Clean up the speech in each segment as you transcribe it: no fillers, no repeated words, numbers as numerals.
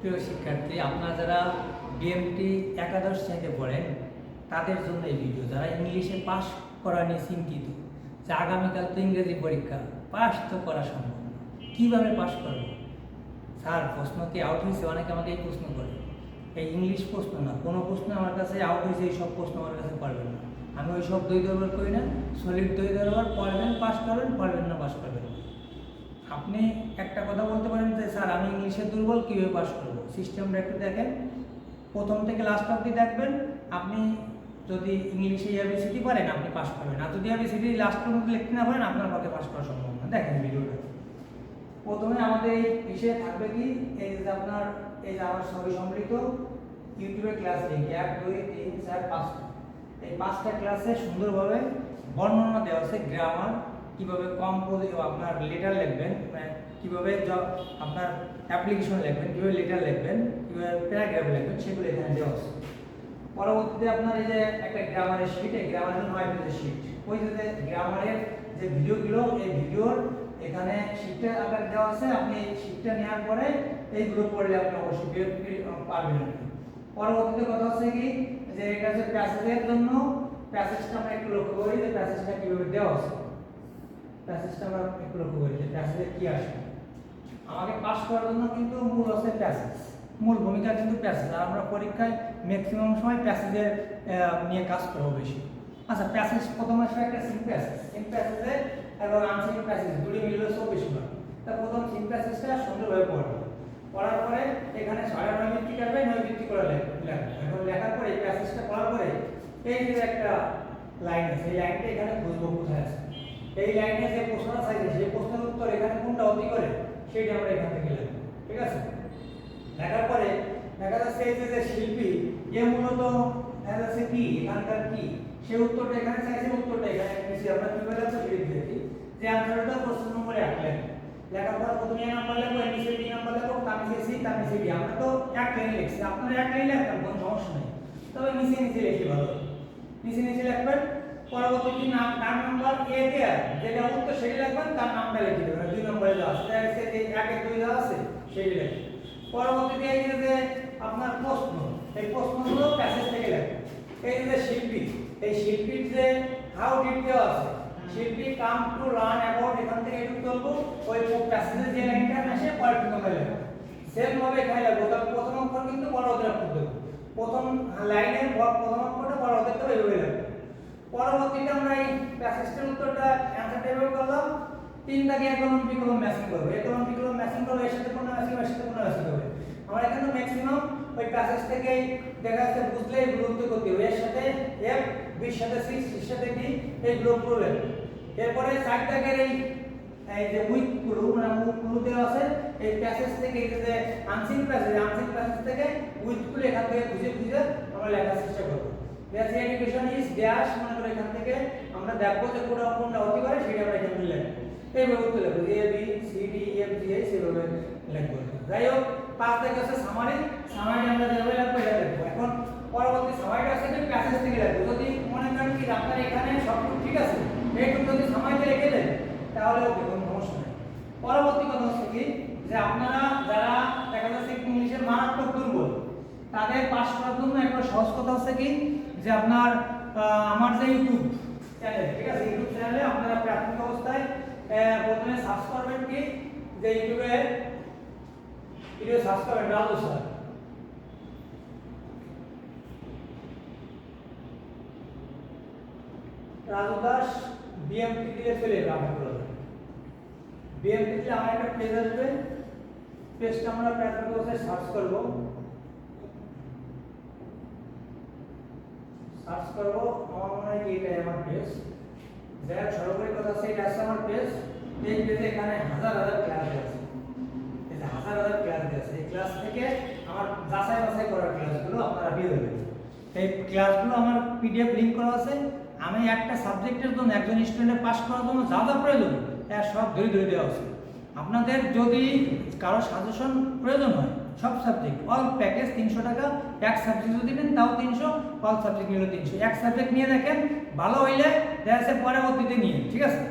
প্রিয় শিক্ষার্থী, আপনারা যারা বিএমটি একাদশ শ্রেণীতে পড়েন তাদের জন্য এই ভিডিও। যারা ইংলিশে পাস করা নিয়ে চিন্তিত যে আগামীকাল তো ইংরেজি পরীক্ষা, পাস তো করা সম্ভব না, কীভাবে পাস করবো স্যার? প্রশ্ন কি আউট হয়েছে? অনেকে আমাকে এই প্রশ্ন করে। এই ইংলিশ প্রশ্ন না, কোনো প্রশ্ন আমার কাছে আউট হয়েছে এই সব প্রশ্ন আমার কাছে পারবেন না। আমি ওই সব দই দরবার করি না, সলিড দই দরবার। পড়বেন পাস করবেন, পড়বেন না পাস করবেন। আপনি একটা কথা বলতে পারেন যে স্যার আমি ইংলিশে দুর্বল, কীভাবে পাস করবো? সিস্টেমটা একটু দেখেন, প্রথম থেকে লাস্ট অবধি দেখবেন। আপনি যদি ইংলিশে এবিসিডি পারেন আপনি পাস করবেন, আর যদি এবিসিডি লাস্ট পর্যন্ত লিখতে না পারেন আপনার পক্ষে পাস করা সম্ভব না। দেখেন ভিডিওটা। প্রথমে আমাদের এই বিষয়ে থাকবে কি, এই যে আপনার এই যে আমার ছবি সম্মিলিত ইউটিউবে ক্লাস লিঙ্ক 1 2 3 4 5টা, এই 5টা ক্লাসে সুন্দরভাবে বর্ণনা দেওয়া আছে। গ্রামার কীভাবে আপনার লেটার লিখবেন, কীভাবে আপনার অ্যাপ্লিকেশন লিখবেন, কীভাবে লেটার লিখবেন, কীভাবে প্যারাগ্রাফ লিখবেন, সেগুলো এখানে দেওয়া আছে। পরবর্তীতে আপনার এই যে একটা গ্রামারের শিট, এই গ্রামারের 9 পেজের শিট, ওই যে গ্রামারের যে ভিডিওগুলো, এই ভিডিওর এখানে শিটটা আকার দেওয়া আছে। আপনি এই শিটটা নেওয়ার পরে এইগুলো পড়লে আপনি অবশ্যই পারবেন। পরবর্তীতে কথা হচ্ছে কি, যে এটা হচ্ছে প্যাসেজের জন্য। প্যাসেজটা আমরা একটু লক্ষ্য করি যে প্যাসেজটা কিভাবে দেওয়া আছে। প্যাসেজটা আমরা একটু লক্ষ্য করি যে প্যাসেজে কি আসে। আমাকে পাস করার জন্য কিন্তু মূল হচ্ছে প্যাসেজ, মূল ভূমিকা কিন্তু প্যাসেজ। আর আমরা পরীক্ষায় ম্যাক্সিমাম সময় প্যাসেজের নিয়ে কাজ করবো বেশি। আচ্ছা, প্যাসেজ প্রথম আসবে একটা সিম প্যাসেজ। সিম প্যাসেজে এবং আনসিম প্যাসেজ দুটি মিললে 24 তা প্রথম সিম প্যাসেজটা সুন্দরভাবে পড়বে। পড়ার পরে এখানে 9.5 ভিত্তি করবে, 9 ভিত্তি করে লিখবে। এখন লেখার পরে এই প্যাসেজটা পড়ার পরে এই যে একটা লাইন আছে, এই লাইনটা এখানে খুঁজবো কোথায় আছে। এই লাইনে যে প্রশ্নটা চাইছে সেই প্রশ্নের উত্তর এখানে কোনটা অতি করে সেটা আমরা এখান থেকে লিখব। ঠিক আছে? লেখার পরে দেখা যাচ্ছে এই যে শিল্পী এ মূলত দেখা যাচ্ছে কি এখানকার কি, সেই উত্তরটা এখানে চাইছে, উত্তরটা এখানে নিচে আমরা কিভাবে যাচ্ছে সেটা দেখি। যে আনসারটা প্রশ্ন নম্বরে 1 লেখা। লেখার পর প্রথমে এ নাম্বার লিখবো, এর নিচে বি নাম্বার লিখবো, তার নিচে সি, তার নিচে ডি। আমরা তো এক লাইনে লিখছি, আপনারা এক লাইনে লিখবেন, কোনো সমস্যা নেই, তবে নিচে নিচে লিখলে ভালো। নিচে নিচে লিখবেন। পরবর্তী নাম নাম্বার এ দেয়া যেটা উত্তর সেটা লিখবেন, তার নামটা লিখে দেবেন। 2 নম্বরে যা আছে দেখা যাচ্ছে যে 1 এর 2 যা আছে সেটা লিখবেন। পরবর্তীতে এই যে আপনার প্রশ্ন, এই প্রশ্নগুলো প্যাসেজ থেকে লিখবেন। এই যে শিল্পী, এই শিল্পীর যে হাউ ডিড দেওয়া আছে, শিল্পী কাম টু লার্ন অ্যাবাউট, এখান থেকে একটু তুলবো, ওই প্যাসেজে যে লাইনটা আসে পরেরটা তোমরা লিখবে। সেম ভাবে এখানে লিখবো, তবে প্রথম অক্ষর কিন্তু বড় হাতের অক্ষর দেব। প্রথম লাইনের প্রথম অক্ষরটা বড় হাতের দেব, এইভাবে লিখবো। পরবর্তীতে আমরা এই প্যাসেজটার উত্তরটা অ্যানসার টেবিল করলাম। 3 দাগে এ কলম বি কলম ম্যাচিং করব, এ কলম বি কলম ম্যাচিং করব, এর সাথে কোন ম্যাচিং, এর সাথে কোন ম্যাচিং হবে। আমরা এখানে ম্যাক্সিমাম ওই প্যাসেজ থেকেই দেখা যাচ্ছে বুঝলেই গুরুত্ব করতে হবে। এর সাথে এফ, বির সাথে সি, সির সাথে ডি, এই গ্রুপ করবেন। এরপরে 4 দাগের এই যে উইথ ক্লু, মানে ক্লু দেওয়া আছে, এই প্যাসেজ থেকে এই যে আনসিন প্যাসেজ থেকে উইথ ক্লু এখান থেকে খুঁজে খুঁজে আমরা লেখার চেষ্টা করব। বেসিক এডুকেশন ইজ ড্যাশ, মনে করে এখান থেকে আমরা দেখবো যে কোনটা হতে পারে সেটা আমরা এখানে লিখব। এইভাবে উত্তর লিখব, A B C D F G এই সেভাবে লিখব। যাই হোক, 5 থেকে আছে সামারি। সামারি আমরা যেভাবে লিখবো এটা লিখব। এখন পরবর্তী সামারিটা আছে যে প্যাসেজ থেকে লিখব। যদি মনে করেন কি আপনার এখানে সব ঠিক আছে, এইটুকু যদি সামারিতে লিখে দেন তাহলে ওকে, কোনো সমস্যা নেই। পরবর্তী কথা হচ্ছে কি, যে আপনারা যারা দেখা যাচ্ছে ইংলিশে মারাত্মক দুর্বল তাদের পাস করার জন্য একটা সহজ কথা হচ্ছে কি, যে আপনার আমার যে ইউটিউব চ্যানেল, ঠিক আছে, ইউটিউব চ্যানেলে আপনারা প্রাথমিক অবস্থায় প্রথমে সার্চ করবেন কি, যে ইউটিউবে ভিডিও সার্চ করবেন রাজু স্যার। রাজু দাস বিএমপি দিয়ে চলে যাবে। আপনার বিএমপি তে আমার একটা পেজ আসবে, পেজটা আমরা প্রাথমিক অবস্থায় সার্চ করব। আমার মনে হয় এটাই আমার পেজ। যাই হোক, সর্বোপরি কথা হচ্ছে এটা আছে আমার পেজ। এই পেজে এখানে হাজার হাজার ক্লাস আছে, এই যে হাজার হাজার ক্লাস আছে। এই ক্লাস থেকে আমার যাচাই বাছাই করার ক্লাসগুলো আপনারা পেয়ে যাবেন। এই ক্লাসগুলো আমার পিডিএফ লিংক করা আছে। আমি একটা সাবজেক্টের জন্য একজন স্টুডেন্ট পাস করার জন্য যা যা প্রয়োজন সব ধরে ধরে দেওয়া আছে। আপনাদের যদি কারো সাজেশন প্রয়োজন হয়, সব সাবজেক্ট অল প্যাকেজ 300 টাকা। এক সাবজেক্ট যদি নেন তাও 300, অল সাবজেক্ট নিলে 300। এক সাবজেক্ট নিয়ে দেখেন, ভালো হইলে দেখা যাচ্ছে পরবর্তীতে নিয়ে, ঠিক আছে?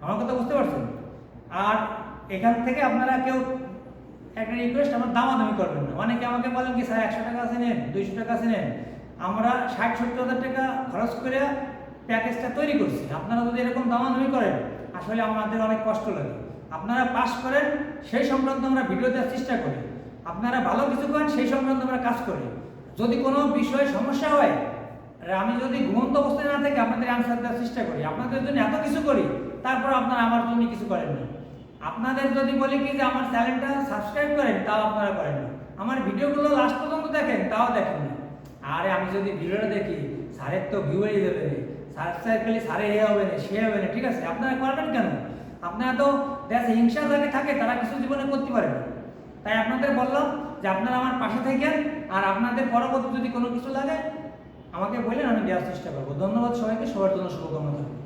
আমার কথা বুঝতে পারছেন? আর এখান থেকে আপনারা কেউ একটা রিকোয়েস্ট, আমার দামাদামি করবেন না। অনেকে আমাকে বলেন কি স্যার 100 টাকা আছে নেন, 200 টাকা আছে নেন। আমরা 60-70 হাজার টাকা খরচ করে প্যাকেজটা তৈরি করছি। আপনারা যদি এরকম দামাদামি করেন আসলে আমাদের অনেক কষ্ট লাগে। আপনারা পাস করেন সেই সংক্রান্ত আমরা ভিডিও দেওয়ার চেষ্টা করি, আপনারা ভালো কিছু করেন সেই সংক্রান্ত আমরা কাজ করি। যদি কোনো বিষয়ে সমস্যা হয়, আর আমি যদি ঘুমন্ত অবস্থায় না থেকে আপনাদের অ্যান্সার দেওয়ার চেষ্টা করি, আপনাদের জন্য এত কিছু করি, তারপর আপনারা আমার জন্য কিছু করেন না। আপনাদের যদি বলি কি যে আমার চ্যানেলটা সাবস্ক্রাইব করেন, তাও আপনারা করেন না। আমার ভিডিওগুলো লাস্ট পর্যন্ত দেখেন, তাও দেখেন না। আরে আমি যদি ভিডিওটা দেখি, স্যারের তো ভিউ হয়ে যাবে, সাবস্ক্রাইব করলে স্যারে এ হবে না, সে হবে না, ঠিক আছে? আপনারা করবেন কেন? আপনারা তো দেশে হিংসা যাকে থাকে তারা কিছু জীবনে করতে পারে না। তাই আপনাদের বললাম যে আপনারা আমার পাশে থাকেন, আর আপনাদের পরবর্তী যদি কোনো কিছু লাগে আমাকে বললেন, আমি দেওয়ার চেষ্টা করবো। ধন্যবাদ সবাইকে, সবার জন্য শুভকামনা থাকবে।